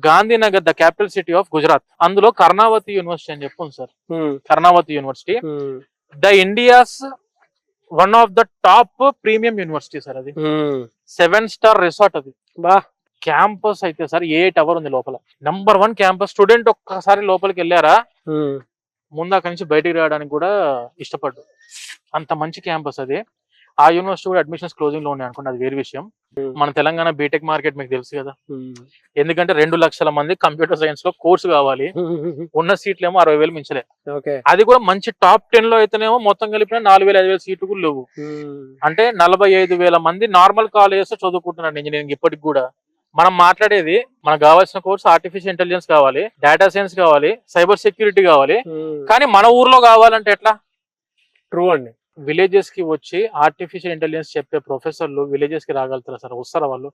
Gandhinagar the capital city of Gujarat. అందులో Karnavati university అని చెప్పు sir. Karnavati university the India's one of the top premium university sir. అది 7-స్టార్ resort. అది campus అయితే సార్ 8 అవర్ ఉంది లోపల. Number 1 campus. స్టూడెంట్ ఒక్కసారి లోపలికి వెళ్ళారా ముందు అక్కడి నుంచి బయటికి రావడానికి కూడా ఇష్టపడ్డు. అంత మంచి క్యాంపస్ అది. ఆ యూనివర్సిటీ కూడా అడ్మిషన్స్ క్లోజింగ్ లో ఉన్నాయి అనుకోండి, అది వేరే విషయం. మన తెలంగాణ బీటెక్ మార్కెట్ మీకు తెలుసు కదా. ఎందుకంటే 2 లక్షల మంది కంప్యూటర్ సైన్స్ లో కోర్సు కావాలి. ఉన్న సీట్లు ఏమో 60,000 మించలే. అది కూడా మంచి టాప్ 10 లో అయితేనేమో మొత్తం కలిపిన 4,000-5,000 సీట్లు కూడా లేవు. అంటే 45,000 మంది నార్మల్ కాలేజెస్ చదువుకుంటున్నారు ఇంజనీరింగ్ ఇప్పటికి కూడా. మనం మాట్లాడేది మనకు కావాల్సిన కోర్స్ ఆర్టిఫిషియల్ ఇంటెలిజెన్స్ కావాలి, డేటా సైన్స్ కావాలి, సైబర్ సెక్యూరిటీ కావాలి. కానీ మన ఊర్లో కావాలంటే ఎట్లా? ట్రూ అండి. విలేజెస్ కి వచ్చి ఆర్టిఫిషియల్ ఇంటెలిజెన్స్ చెప్పే ప్రొఫెసర్లు విలేజెస్ కి రాగలుగుతారా సార్? వస్తారా వాళ్ళు?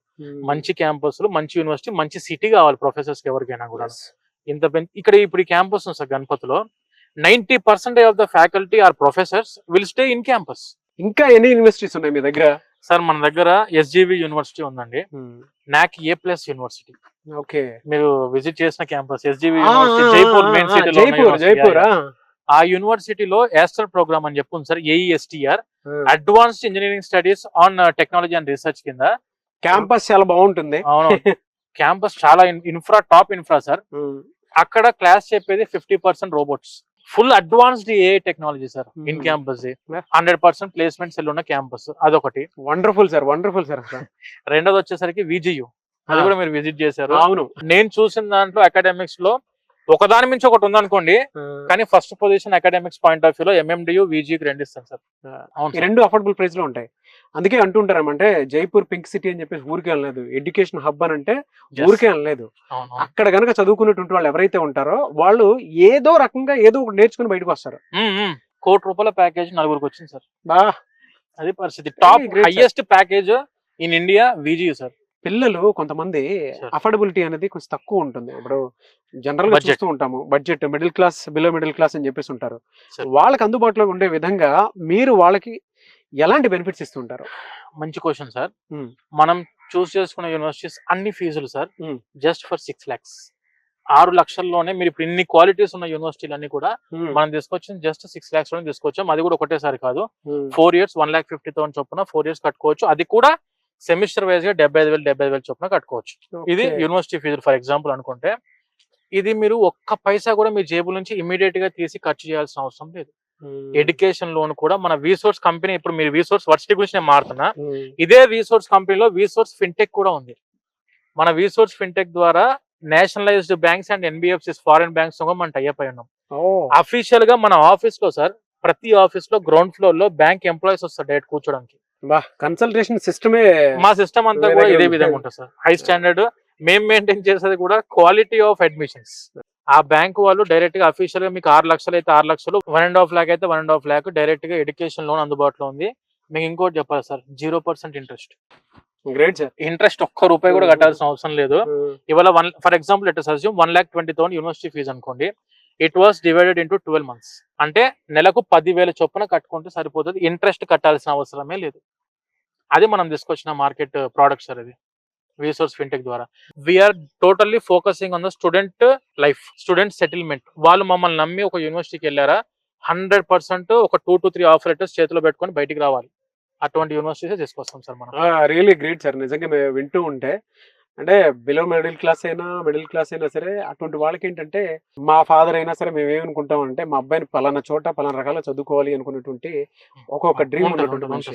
మంచి క్యాంపస్లు, మంచి యూనివర్సిటీ, మంచి సిటీ కావాలి ప్రొఫెసర్స్ కి ఎవరికైనా కూడా. ఇంత ఇక్కడ ఇప్పుడు ఈ క్యాంపస్ ఉంది సార్ గణపతిలో. 90% of the faculty are professors will stay in campus. ఇంకా ఎన్ని యూనివర్సిటీస్ ఉన్నాయి మీ దగ్గర? సార్ మన దగ్గర ఎస్జీవి యూనివర్సిటీ ఉందండి, నాక్ A+ యూనివర్సిటీ. ఓకే, మీరు విజిట్ చేసిన campus SGV university, Jaipur main city. Jaipur ఆ యూనివర్సిటీలో యాస్టర్ ప్రోగ్రామ్ అని చెప్పు sir, AESTR, advanced engineering studies on technology and research కింద. క్యాంపస్ చాలా బాగుంటుంది. అవును, క్యాంపస్ చాలా టాప్ ఇన్ఫ్రా సార్. అక్కడ క్లాస్ చెప్పేది 50% robots, full advanced AI technology sir. In campus 100% placements ఉన్న క్యాంపస్. అదొకటి. Wonderful sir, wonderful sir. రెండోది వచ్చేసరికి VGU, అది కూడా మీరు విజిట్ చేశారు. అవును, నేను చూసిన దాంట్లో అకాడమిక్స్ లో ఒకదాని మించి ఒకటి ఉందనుకోండి, కానీ first position academics point of view లో MMDU VGకి 2 ఇస్తాను సార్. ఈ 2 అఫోర్డబుల్ ప్రైస్ లో ఉంటాయి. అందుకే అంటుంటారేమంటే జైపూర్ పింక్ సిటీ అని చెప్పేసి ఊరికే అనలేదు, ఎడ్యుకేషన్ హబ్ అని అంటే ఊరికే అనలేదు. అక్కడ గనక చదువుకున్నటువంటి వాళ్ళు ఎవరైతే ఉంటారో వాళ్ళు ఏదో రకంగా ఏదో ఒకటి నేర్చుకుని బయటకు వస్తారు. ₹1,00,00,000 ప్యాకేజ్ 4గురికి వచ్చింది సార్. అది పరిస్థితి. Top highest package in India VGU sir. పిల్లలు కొంతమంది అఫోర్డబిలిటీ అనేది కొంచెం తక్కువ ఉంటుంది. ఇప్పుడు జనరల్ గా చూస్తూ ఉంటాము, budget, middle class, below middle class అని చెప్పేసి ఉంటారు. వాళ్ళకి అందుబాటులో ఉండే విధంగా మీరు వాళ్ళకి ఎలాంటి బెనిఫిట్స్ ఇస్తుంటారు? మంచి క్వశ్చన్ సార్. మనం చూస్ చేసుకున్న యూనివర్సిటీస్ అన్ని ఫీజులు సార్ జస్ట్ ఫర్ 6 lakhs. 6 లక్షల్లోనే మీరు ఇప్పుడు ఇన్ని క్వాలిటీస్ ఉన్న యూనివర్సిటీలు అన్ని కూడా మనం తీసుకొచ్చి జస్ట్ 6 lakhs లోనే తీసుకొచ్చాం. అది కూడా ఒకటేసారి కాదు, 4 years 1,50,000 చొప్పున 4 years కట్టుకోవచ్చు. అది కూడా సెమిస్టర్ వైజ్ గా 75,000 చొప్పున కట్టుకోవచ్చు. ఇది యూనివర్సిటీ ఫీజులు ఫర్ ఎగ్జాంపుల్ అనుకుంటే. ఇది మీరు ఒక్క పైసా కూడా మీ జేబుల నుంచి ఇమీడియట్ గా తీసి ఖర్చు చేయాల్సిన అవసరం లేదు. ఎడ్యుకేషన్ లోన్ కూడా మన విసోర్స్ కంపెనీ, ఇప్పుడు మీరు విసోర్స్ వర్సిటీ గురించి నేను మారుతున్నా, ఇదే విసోర్స్ కంపెనీలో విసోర్స్ ఫిన్టెక్ కూడా ఉంది. మన విసోర్స్ ఫిన్టెక్ ద్వారా nationalised banks and NBFCs, foreign banks మనం టైఅప్ అయి ఉన్నాం. అఫీషియల్ గా మన ఆఫీస్ లో సార్, ప్రతి ఆఫీస్ లో గ్రౌండ్ ఫ్లోర్ లో బ్యాంక్ ఎంప్లాయీస్ వస్తారు డైరెక్ట్ కూర్చోడానికి. కన్సల్టేషన్ సిస్టమే, మా సిస్టమ్ అంతా కూడా ఇదే విధంగా ఉంటుంది సార్. High standard. మేము మెయింటైన్ చేసేది కూడా క్వాలిటీ ఆఫ్ అడ్మిషన్స్. ఆ బ్యాంక్ వాళ్ళు డైరెక్ట్ గా అఫీషియల్ గా మీకు 6 లక్షలు అయితే 6 లక్షలు, 1.5 lakh అయితే 1.5 lakh డైరెక్ట్ గా ఎడ్యుకేషన్ లోన్ అందుబాటులో ఉంది. మీకు ఇంకోటి చెప్పాలి sir, 0% interest. Great sir. Interest ఒక్క రూపాయి కూడా కట్టాల్సిన అవసరం లేదు. ఇవాళ for example let us assume 1,20,000 university fees అనుకోండి. It was divided into 12 months. అంటే నెలకు 10,000 చొప్పున కట్టుకుంటే సరిపోతుంది. ఇంట్రెస్ట్ కట్టాల్సిన అవసరమే లేదు. అది మనం తీసుకొచ్చిన మార్కెట్ ప్రోడక్ట్ సార్. ఇది విసోర్స్ ఫిన్టెక్ ద్వారా we're totally focusing on the student life, student settlement. వాళ్ళు మమ్మల్ని నమ్మి ఒక యూనివర్సిటీకి వెళ్ళారా 100% ఒక 2 to 3 ఆఫర్ లెటర్స్ చేతిలో పెట్టుకొని బయటికి రావాలి. అటువంటి యూనివర్సిటీస్ తీసుకొస్తాం సార్ మనం. Really great sir. నిజంగా వింటూ ఉంటే అంటే బిలో మిడిల్ క్లాస్ అయినా సరే అటువంటి వాళ్ళకి ఏంటంటే, మా ఫాదర్ అయినా సరే మేము ఏమనుకుంటాం అంటే మా అబ్బాయిని పలానా చోట పలానా రకాల చదువుకోవాలి అనుకునేటువంటి ఒక్కొక్క డ్రీమ్ ఉన్నటువంటి మనిషి.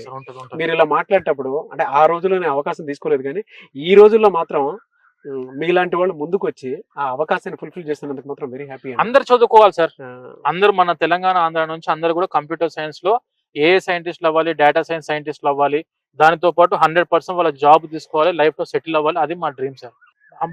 మీరు ఇలా మాట్లాడేటప్పుడు అంటే ఆ రోజుల్లోనే అవకాశం తీసుకోలేదు, కానీ ఈ రోజుల్లో మాత్రం మీలాంటి వాళ్ళు ముందుకు వచ్చి ఆ అవకాశాన్ని ఫుల్ఫిల్ చేస్తున్నందుకు మాత్రం వెరీ హ్యాపీ. అందరు చదువుకోవాలి సార్. అందరూ మన తెలంగాణ, ఆంధ్ర నుంచి అందరు కూడా కంప్యూటర్ సైన్స్ లో AI సైంటిస్టులు అవ్వాలి, డేటా సైన్స్ సైంటిస్టులు అవ్వాలి. దానితో పాటు 100% వాళ్ళ జాబ్ తీసుకోవాలి, లైఫ్ లో సెటిల్ అవ్వాలి. అది మా డ్రీమ్ సార్.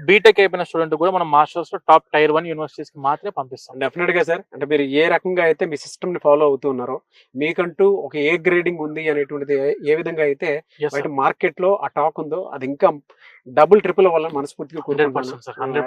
బీటెక్ అయిపోయిన స్టూడెంట్ కూడా మనం మాస్టర్స్ లో టాప్ Tier 1 యూనివర్సిటీస్ కి మాత్రమే పంపిస్తాం. డెఫినెట్ గా సార్. అంటే మీరు ఏ రకంగా అయితే మీ సిస్టమ్ ని ఫాలో అవుతున్నారో, మీకంటూ ఒక ఏ గ్రేడింగ్ ఉంది అనేటువంటిది ఏ విధంగా అయితే బయట మార్కెట్ లో ఆ టాక్ ఉందో, అది ఇంకా డబుల్ ట్రిపుల్ వల్ల మనస్ఫూర్తిగా 100%